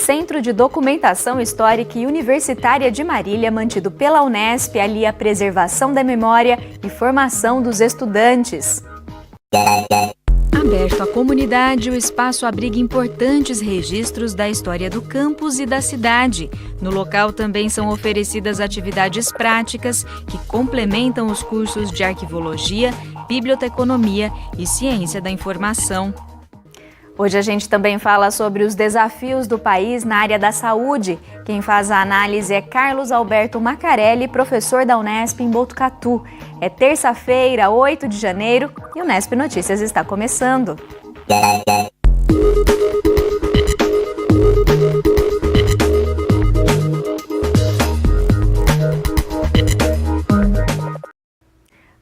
Centro de Documentação Histórica e Universitária de Marília, mantido pela Unesp, alia a preservação da memória e formação dos estudantes. Aberto à comunidade, o espaço abriga importantes registros da história do campus e da cidade. No local também são oferecidas atividades práticas que complementam os cursos de arquivologia, biblioteconomia e ciência da informação. Hoje a gente também fala sobre os desafios do país na área da saúde. Quem faz a análise é Carlos Alberto Macarelli, professor da Unesp em Botucatu. É terça-feira, 8 de janeiro, e o Unesp Notícias está começando.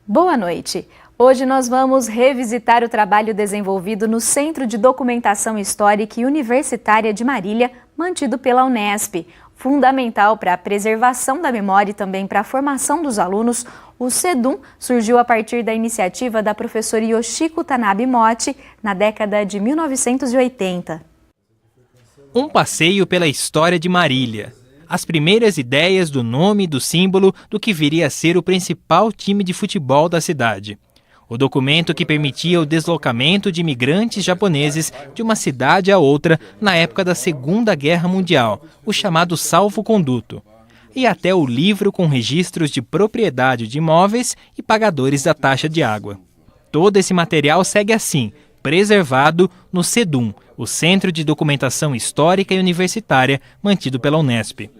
Boa noite. Hoje nós vamos revisitar o trabalho desenvolvido no Centro de Documentação Histórica e Universitária de Marília, mantido pela Unesp. Fundamental para a preservação da memória e também para a formação dos alunos, o CEDUM surgiu a partir da iniciativa da professora Yoshiko Tanabe Mochi na década de 1980. Um passeio pela história de Marília. As primeiras ideias do nome e do símbolo do que viria a ser o principal time de futebol da cidade. O documento que permitia o deslocamento de imigrantes japoneses de uma cidade a outra na época da Segunda Guerra Mundial, o chamado salvo-conduto. E até o livro com registros de propriedade de imóveis e pagadores da taxa de água. Todo esse material segue assim, preservado no CEDUM, o Centro de Documentação Histórica e Universitária, mantido pela Unesp.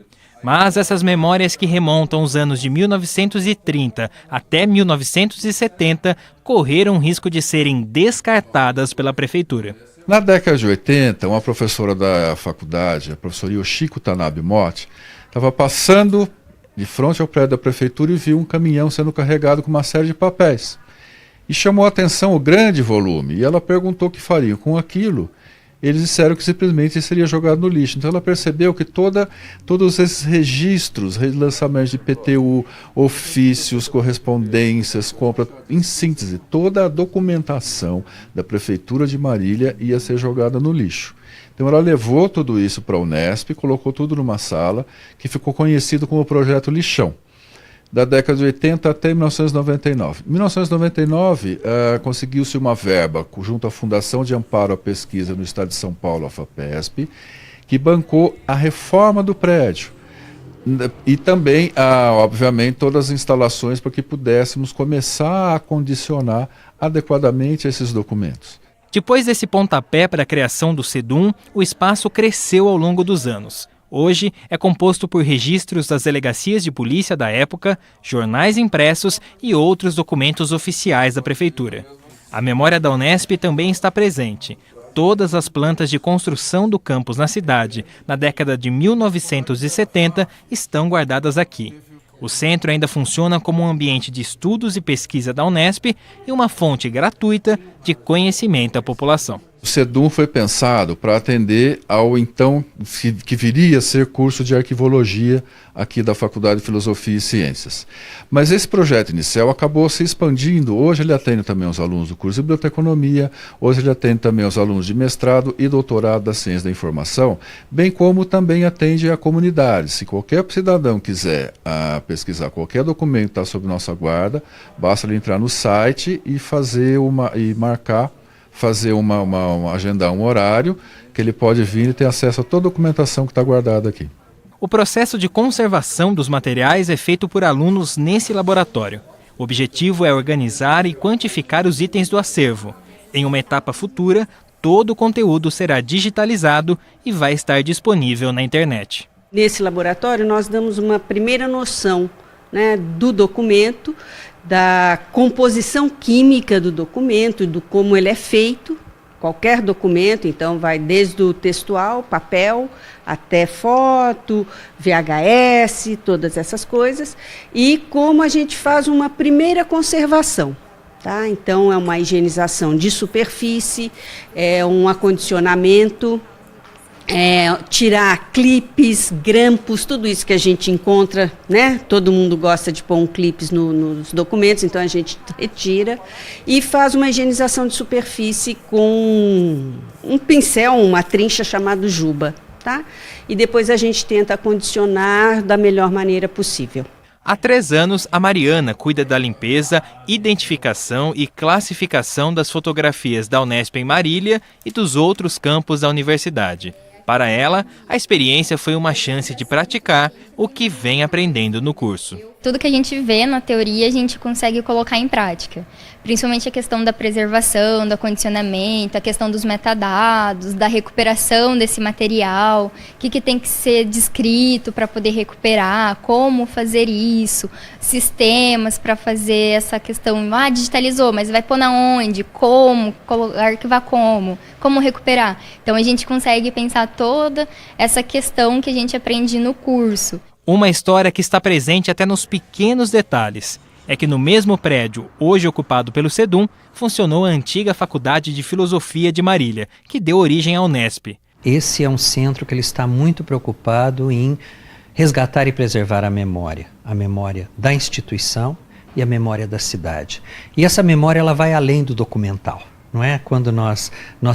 Mas essas memórias que remontam aos anos de 1930 até 1970 correram o risco de serem descartadas pela prefeitura. Na década de 80, uma professora da faculdade, a professora Yoshiko Tanabe Mochi, estava passando de frente ao prédio da prefeitura e viu um caminhão sendo carregado com uma série de papéis. E chamou a atenção o grande volume, e ela perguntou o que fariam com aquilo. Eles disseram que simplesmente seria jogado no lixo. Então ela percebeu que todos esses registros, lançamentos de IPTU, ofícios, correspondências, compra, em síntese, toda a documentação da Prefeitura de Marília ia ser jogada no lixo. Então ela levou tudo isso para a Unesp, colocou tudo numa sala que ficou conhecido como o Projeto Lixão, da década de 80 até 1999. Em 1999, conseguiu-se uma verba junto à Fundação de Amparo à Pesquisa no Estado de São Paulo, a FAPESP, que bancou a reforma do prédio. E também, obviamente, todas as instalações para que pudéssemos começar a acondicionar adequadamente esses documentos. Depois desse pontapé para a criação do CEDUM, o espaço cresceu ao longo dos anos. Hoje é composto por registros das delegacias de polícia da época, jornais impressos e outros documentos oficiais da prefeitura. A memória da Unesp também está presente. Todas as plantas de construção do campus na cidade, na década de 1970, estão guardadas aqui. O centro ainda funciona como um ambiente de estudos e pesquisa da Unesp e uma fonte gratuita de conhecimento à população. O CEDUM foi pensado para atender ao então que viria a ser curso de arquivologia aqui da Faculdade de Filosofia e Ciências. Mas esse projeto inicial acabou se expandindo. Hoje ele atende também os alunos do curso de biblioteconomia, hoje ele atende também os alunos de mestrado e doutorado da ciência da informação, bem como também atende a comunidade. Se qualquer cidadão quiser pesquisar qualquer documento que está sob nossa guarda, basta ele entrar no site e agendar um horário que ele pode vir e ter acesso a toda a documentação que está guardada aqui. O processo de conservação dos materiais é feito por alunos nesse laboratório. O objetivo é organizar e quantificar os itens do acervo. Em uma etapa futura, todo o conteúdo será digitalizado e vai estar disponível na internet. Nesse laboratório nós damos uma primeira noção, do documento, da composição química do documento, do como ele é feito. Qualquer documento, então, vai desde o textual, papel, até foto, VHS, todas essas coisas. E como a gente faz uma primeira conservação. Tá? Então, é uma higienização de superfície, é um acondicionamento, tirar clipes, grampos, tudo isso que a gente encontra, Todo mundo gosta de pôr clipes nos documentos, então a gente retira e faz uma higienização de superfície com um pincel, uma trincha chamado juba. tá? E depois a gente tenta condicionar da melhor maneira possível. Há 3 anos, a Mariana cuida da limpeza, identificação e classificação das fotografias da Unesp em Marília e dos outros campos da universidade. Para ela, a experiência foi uma chance de praticar o que vem aprendendo no curso. Tudo que a gente vê na teoria, a gente consegue colocar em prática. Principalmente a questão da preservação, do acondicionamento, a questão dos metadados, da recuperação desse material, o que tem que ser descrito para poder recuperar, como fazer isso, sistemas para fazer essa questão, digitalizou, mas vai pôr na onde, como, arquivar como recuperar. Então a gente consegue pensar toda essa questão que a gente aprende no curso. Uma história que está presente até nos pequenos detalhes é que no mesmo prédio, hoje ocupado pelo SEDUM, funcionou a antiga Faculdade de Filosofia de Marília, que deu origem à Unesp. Esse é um centro que ele está muito preocupado em resgatar e preservar a memória da instituição e a memória da cidade. E essa memória ela vai além do documental. Não é? Quando nós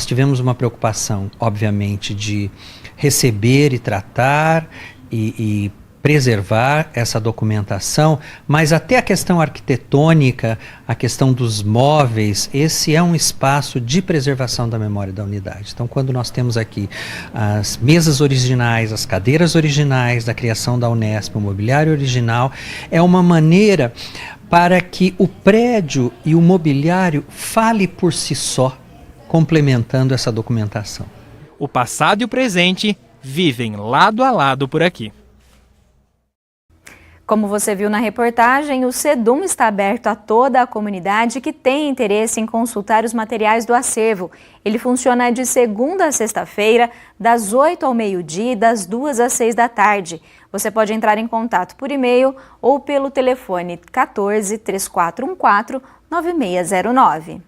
tivemos uma preocupação, obviamente, de receber e tratar e preservar essa documentação, mas até a questão arquitetônica, a questão dos móveis, esse é um espaço de preservação da memória da unidade. Então, quando nós temos aqui as mesas originais, as cadeiras originais da criação da Unesp, o mobiliário original, é uma maneira para que o prédio e o mobiliário fale por si só, complementando essa documentação. O passado e o presente vivem lado a lado por aqui. Como você viu na reportagem, o SEDUM está aberto a toda a comunidade que tem interesse em consultar os materiais do acervo. Ele funciona de segunda a sexta-feira, das 8 ao meio-dia e das 2 às 6 da tarde. Você pode entrar em contato por e-mail ou pelo telefone 14 3414 9609.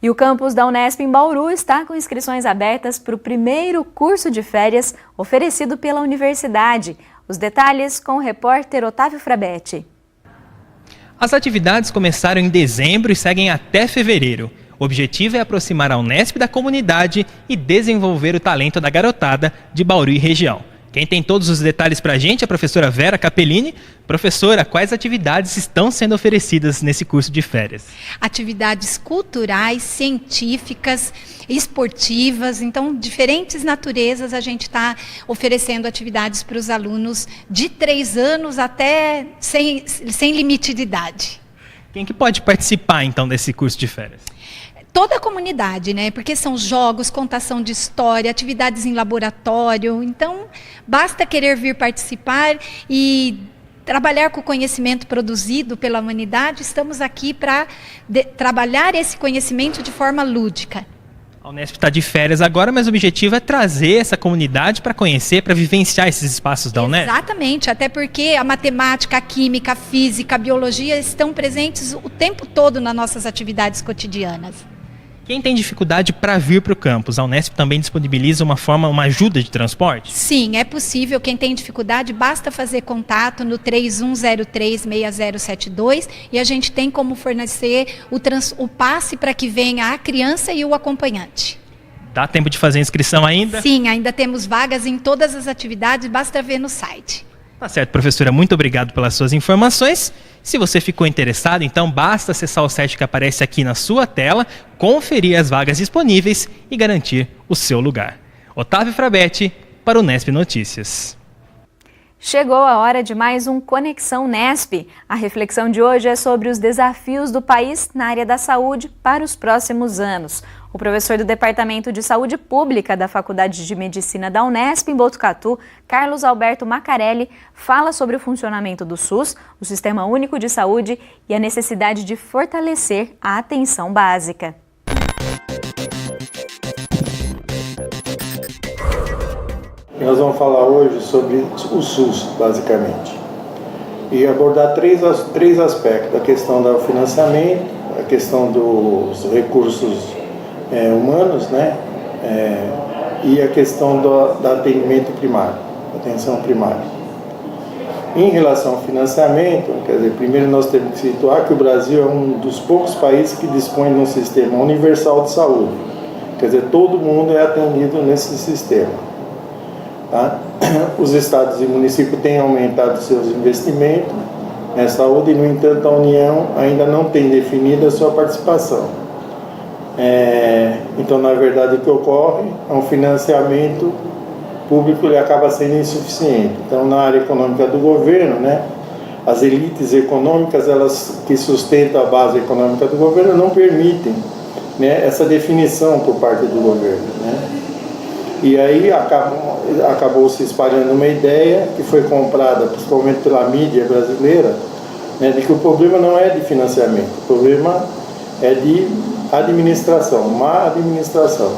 E o campus da Unesp em Bauru está com inscrições abertas para o primeiro curso de férias oferecido pela universidade. Os detalhes com o repórter Otávio Frabetti. As atividades começaram em dezembro e seguem até fevereiro. O objetivo é aproximar a Unesp da comunidade e desenvolver o talento da garotada de Bauru e região. Quem tem todos os detalhes para a gente é a professora Vera Capellini. Professora, quais atividades estão sendo oferecidas nesse curso de férias? Atividades culturais, científicas, esportivas, então diferentes naturezas a gente está oferecendo atividades para os alunos de 3 anos até sem limite de idade. Quem que pode participar então desse curso de férias? Toda a comunidade, né? Porque são jogos, contação de história, atividades em laboratório. Então, basta querer vir participar e trabalhar com o conhecimento produzido pela humanidade. Estamos aqui para trabalhar esse conhecimento de forma lúdica. A Unesp está de férias agora, mas o objetivo é trazer essa comunidade para conhecer, para vivenciar esses espaços da Unesp. Exatamente, até porque a matemática, a química, a física, a biologia estão presentes o tempo todo nas nossas atividades cotidianas. Quem tem dificuldade para vir para o campus, a Unesp também disponibiliza uma ajuda de transporte? Sim, é possível. Quem tem dificuldade, basta fazer contato no 3103-6072 e a gente tem como fornecer o passe para que venha a criança e o acompanhante. Dá tempo de fazer inscrição ainda? Sim, ainda temos vagas em todas as atividades, basta ver no site. Tá certo, professora, muito obrigado pelas suas informações. Se você ficou interessado, então basta acessar o site que aparece aqui na sua tela, conferir as vagas disponíveis e garantir o seu lugar. Otávio Frabetti, para o Unesp Notícias. Chegou a hora de mais um Conexão Unesp. A reflexão de hoje é sobre os desafios do país na área da saúde para os próximos anos. O professor do Departamento de Saúde Pública da Faculdade de Medicina da Unesp em Botucatu, Carlos Alberto Macarelli, fala sobre o funcionamento do SUS, o Sistema Único de Saúde, e a necessidade de fortalecer a atenção básica. Nós vamos falar hoje sobre o SUS, basicamente, e abordar três aspectos: a questão do financiamento, a questão dos recursos humanos, né, e a questão do atendimento primário, atenção primária. Em relação ao financiamento, quer dizer, primeiro nós temos que situar que o Brasil é um dos poucos países que dispõe de um sistema universal de saúde, quer dizer, todo mundo é atendido nesse sistema. Tá? Os estados e municípios têm aumentado seus investimentos na saúde, no entanto, a União ainda não tem definido a sua participação. Então, na verdade, o que ocorre é um financiamento público, ele acaba sendo insuficiente. Então, na área econômica do governo, né, as elites econômicas, elas que sustentam a base econômica do governo, não permitem, né, essa definição por parte do governo, né? E aí acabou se espalhando uma ideia que foi comprada principalmente pela mídia brasileira, né, de que o problema não é de financiamento, o problema é de administração, má administração.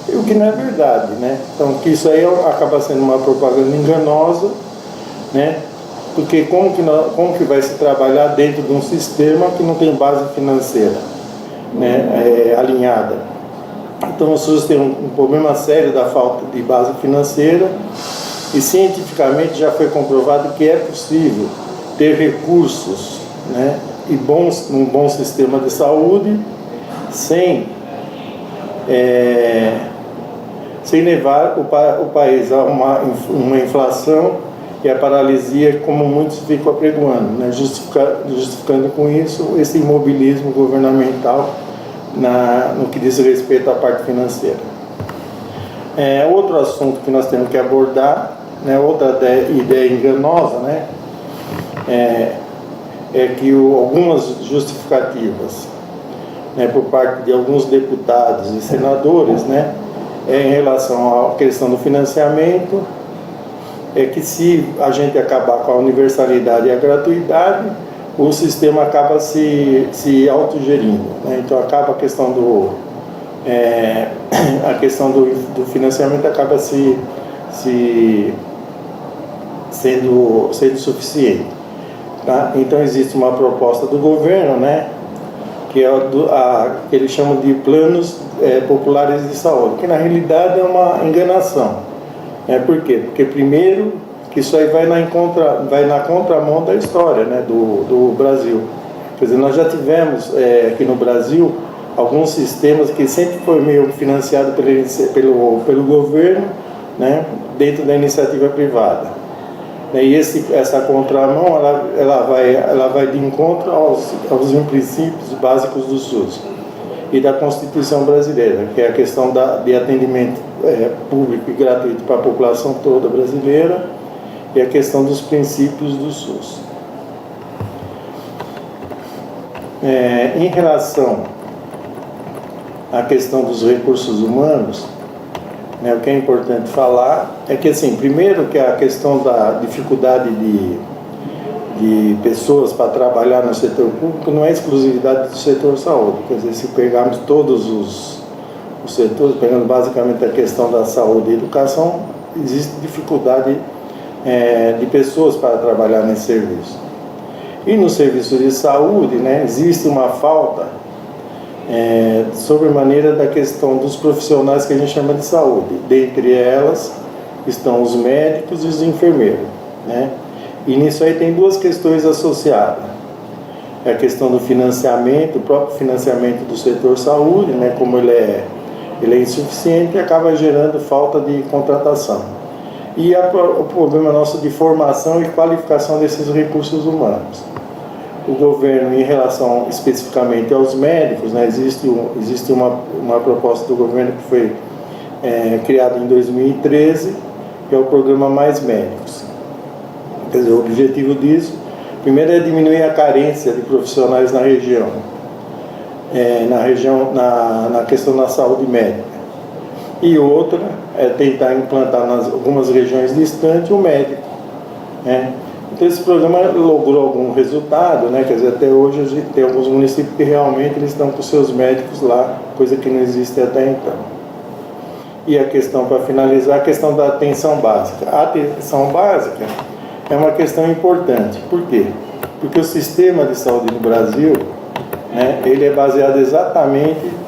O que não é verdade, né? Então, que isso aí acaba sendo uma propaganda enganosa, né? Porque como que vai se trabalhar dentro de um sistema que não tem base financeira, né, alinhada? Então o SUS tem um problema sério da falta de base financeira, e cientificamente já foi comprovado que é possível ter recursos, né, e um bom sistema de saúde sem levar o país a uma inflação e a paralisia, como muitos ficam apregoando, né, justificando com isso esse imobilismo governamental no que diz respeito à parte financeira. Outro assunto que nós temos que abordar, né, outra ideia enganosa, né, é que algumas justificativas, né, por parte de alguns deputados e senadores, né, em relação à questão do financiamento, é que se a gente acabar com a universalidade e a gratuidade, o sistema acaba se autogerindo, né? Então acaba a questão do financiamento acaba sendo suficiente, tá? Então existe uma proposta do governo, né, que é que eles chamam de planos populares de saúde, que na realidade é uma enganação. Por quê? Porque primeiro que isso aí vai na contramão da história, né, do Brasil. Quer dizer, nós já tivemos aqui no Brasil alguns sistemas que sempre foi meio financiado pelo governo, né, dentro da iniciativa privada. E essa contramão ela vai de encontro aos princípios básicos do SUS e da Constituição brasileira, que é a questão de atendimento público e gratuito para a população toda brasileira, e a questão dos princípios do SUS. Em relação à questão dos recursos humanos, né, o que é importante falar é que, assim, primeiro que a questão da dificuldade de pessoas para trabalhar no setor público não é exclusividade do setor saúde. Quer dizer, se pegarmos todos os setores, pegando basicamente a questão da saúde e educação, existe dificuldade de pessoas para trabalhar nesse serviço. E no serviço de saúde, né, existe uma falta sobremaneira da questão dos profissionais que a gente chama de saúde. Dentre elas estão os médicos e os enfermeiros, né? E nisso aí tem duas questões associadas. A questão do financiamento, o próprio financiamento do setor saúde, né, como ele é insuficiente, acaba gerando falta de contratação. E o problema nosso de formação e qualificação desses recursos humanos. O governo, em relação especificamente aos médicos, né, existe uma proposta do governo que foi criada em 2013, que é o programa Mais Médicos. Quer dizer, o objetivo disso, primeiro, é diminuir a carência de profissionais na região, na questão da saúde médica. E outra é tentar implantar nas algumas regiões distantes o médico, né? Então esse programa logrou algum resultado, né? Quer dizer, até hoje a gente tem alguns municípios que realmente eles estão com seus médicos lá, coisa que não existe até então. E a questão, para finalizar, a questão da atenção básica. A atenção básica é uma questão importante. Por quê? Porque o sistema de saúde no Brasil, né, ele é baseado exatamente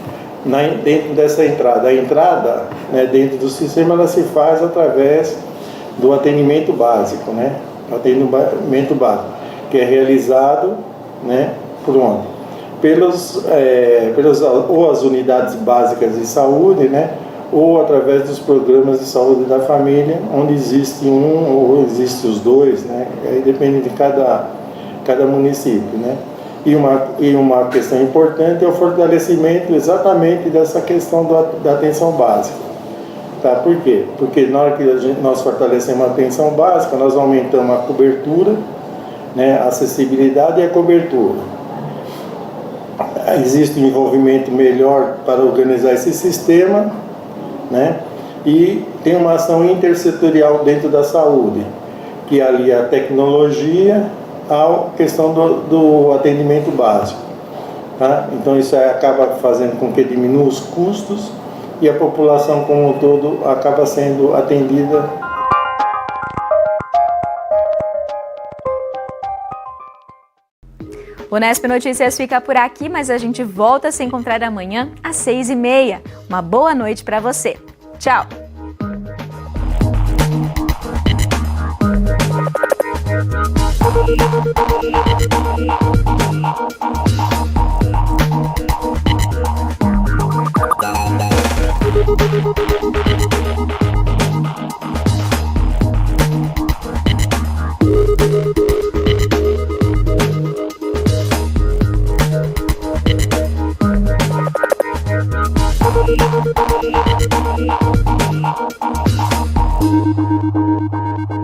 dentro dessa entrada. A entrada, né, dentro do sistema, ela se faz através do atendimento básico, né? Atendimento básico, que é realizado, né, por onde? Ou as unidades básicas de saúde, né, ou através dos programas de saúde da família, onde existe um ou existe os dois, né? Aí depende de cada município, né? E uma questão importante é o fortalecimento exatamente dessa questão da atenção básica. Tá? Por quê? Porque na hora que nós fortalecemos a atenção básica, nós aumentamos a cobertura, né? A acessibilidade e a cobertura. Existe um envolvimento melhor para organizar esse sistema, né? E tem uma ação intersetorial dentro da saúde, que alia a tecnologia à questão do atendimento básico. Tá? Então isso acaba fazendo com que diminua os custos e a população como um todo acaba sendo atendida. O Unesp Notícias fica por aqui, mas a gente volta a se encontrar amanhã às 6h30. Uma boa noite para você. Tchau! Thank you.